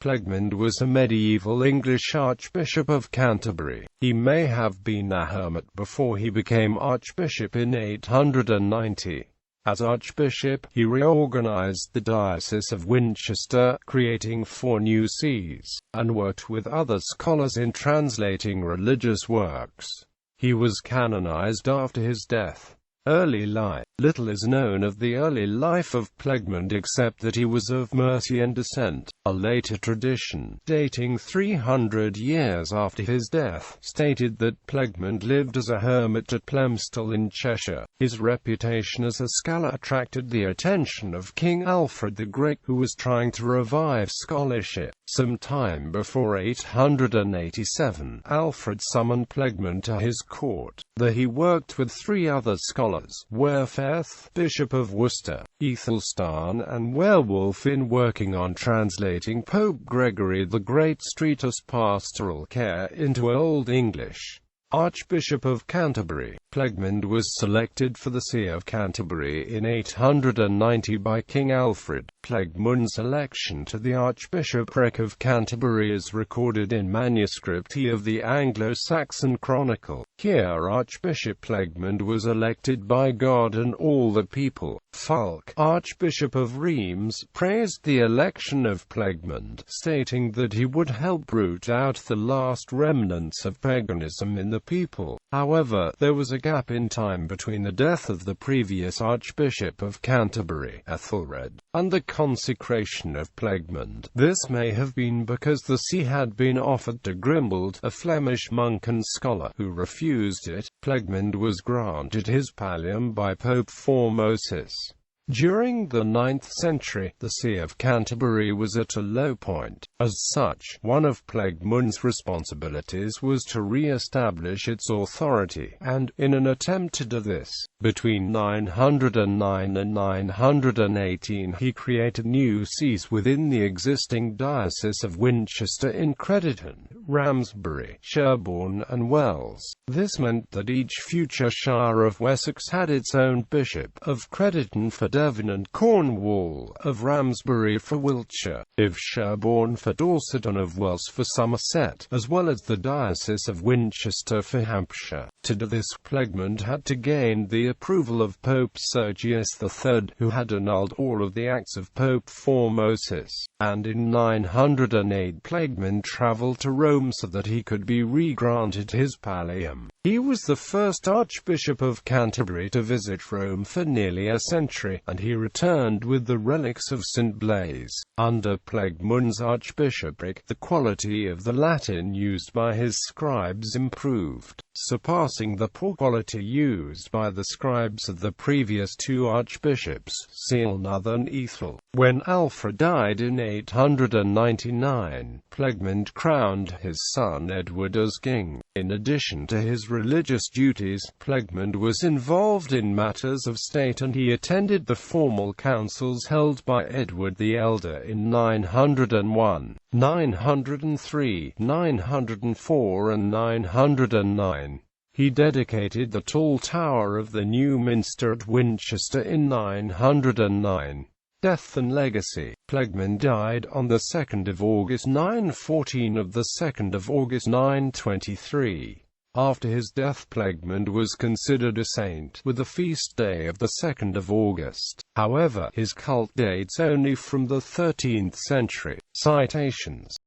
Plegmund was a medieval English Archbishop of Canterbury. He may have been a hermit before he became Archbishop in 890. As Archbishop, he reorganised the Diocese of Winchester, creating 4 new sees, and worked with other scholars in translating religious works. He was canonised after his death. Early life. Little is known of the early life of Plegmund except that he was of Mercian descent. A later tradition, dating 300 years after his death, stated that Plegmund lived as a hermit at Plegmund in Cheshire. His reputation as a scholar attracted the attention of King Alfred the Great, who was trying to revive scholarship. Some time before 887, Alfred summoned Plegmund to his court. There he worked with 3 other scholars, Werfeth, Bishop of Worcester, Ethelstan and Werwolf, in working on translating Pope Gregory the Great's treatise Pastoral Care into Old English. Archbishop of Canterbury, Plegmund was selected for the See of Canterbury in 890 by King Alfred. Plegmund's election to the Archbishopric of Canterbury is recorded in manuscript E of the Anglo-Saxon Chronicle. Here Archbishop Plegmund was elected by God and all the people. Fulk, Archbishop of Reims, praised the election of Plegmund, stating that he would help root out the last remnants of paganism in the people. However, there was a gap in time between the death of the previous Archbishop of Canterbury, Ethelred, and the consecration of Plegmund. This may have been because the see had been offered to Grimald, a Flemish monk and scholar, who refused it. Plegmund was granted his pallium by Pope Formosus. During the 9th century, the See of Canterbury was at a low point. As such, one of Plegmund's responsibilities was to re-establish its authority, and, in an attempt to do this, between 909 and 918 he created new sees within the existing Diocese of Winchester in Crediton, Ramsbury, Sherborne and Wells. This meant that each future shire of Wessex had its own bishop, of Crediton for Devon and Cornwall, of Ramsbury for Wiltshire, of Sherborne for Dorset and of Wells for Somerset, as well as the Diocese of Winchester for Hampshire. To do this, Plegmund had to gain the approval of Pope Sergius III, who had annulled all of the acts of Pope Formosus, and in 908 Plegmund travelled to Rome so that he could be re-granted his pallium. He was the first Archbishop of Canterbury to visit Rome for nearly a century, and he returned with the relics of St. Blaise. Under Plegmund's archbishopric, the quality of the Latin used by his scribes improved, surpassing the poor quality used by the scribes of the previous 2 archbishops, Ceolnoth and Ethel. When Alfred died in 899, Plegmund crowned his son Edward as king. In addition to his religious duties, Plegmund was involved in matters of state, and he attended the formal councils held by Edward the Elder in 901, 903, 904 and 909. He dedicated the tall tower of the new minster at Winchester in 909. Death and legacy. Plegmund died on the 2nd of August 914 of the 2nd of August 923. After his death, Plegmund was considered a saint, with the feast day of the 2nd of August. However, his cult dates only from the 13th century. Citations